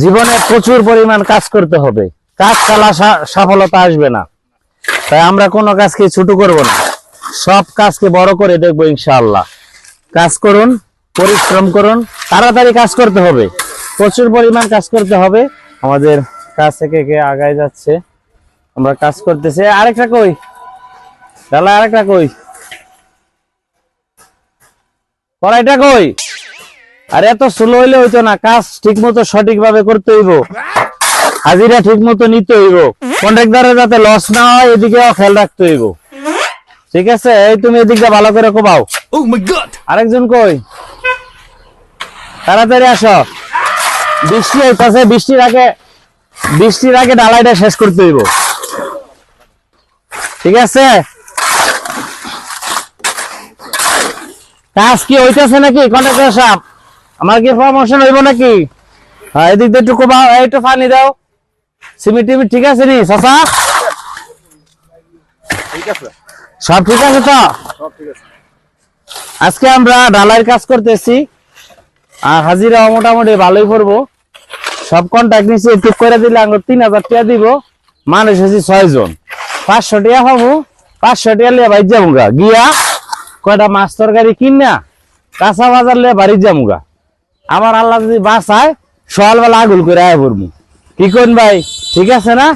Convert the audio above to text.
জীবনে প্রচুর পরিমাণ কাজ করতে হবে, কাজ ছাড়া সফলতা আসবে না। তাই আমরা কোনো কাজকে ছোট করব না, সব কাজকে বড় করে দেখবো ইনশাআল্লাহ। কাজ করুন, পরিশ্রম করুন, তাড়াতাড়ি কাজ করতে হবে, প্রচুর পরিমাণ কাজ করতে হবে। আমাদের কাজ থেকে কে আগায় যাচ্ছে, আমরা কাজ করতেছি। আরেকটা কই ডালা, আরেকটা কই, কড়াইটা কই? আর এত স্লো হইলে হইতো না, কাজ ঠিক মতো সঠিক ভাবে করতে হইব, হাজিরা ঠিক মতো নিতে হইব, কন্ট্রাক্টরের যাতে লস না হয় এদিকেও খেয়াল রাখতে হইব। ঠিক আছে, এই তুমি এদিকটা ভালো করে কোবাও। আরেকজন কই? তাড়াতাড়ি আসো, বৃষ্টি হইতাছে, বৃষ্টির আগে ঢালাইটা শেষ করতে হইব। ঠিক আছে, কাজ কি হইতেছে নাকি কন্ট্রাক্টর সাহেব? আমার কি প্রমোশন হইব নাকি? হ্যাঁ, এদিক দিয়ে একটু কোবাও, একটু পানি দাও। সিমেন্ট টিমিট ঠিক আছে নি চাচা? সব ঠিক আছে তো? আজকে আমরা ঢালাইয়ের কাজ করতেছি, আর হাজিরা মোটামুটি ভালোই করবো। সব কন্ট্রাক্ট নিচ্ছি, একটু করে দিলে আমরা 3000 টাকা দিব। মানুষ হয়েছি 6 জন, 500 টাকা পাবো। 500 টাকা লিয়ে বাড়ি যাবো গিয়া কয়টা মাছ তরকারি কিনা কাঁচা বাজার লিয়ে বাড়ি যাবো। আমার আল্লাহ যদি বাঁচায় সকালবেলা আগুল করে আয় পড়বো। কি কোন ভাই, ঠিক আছে না?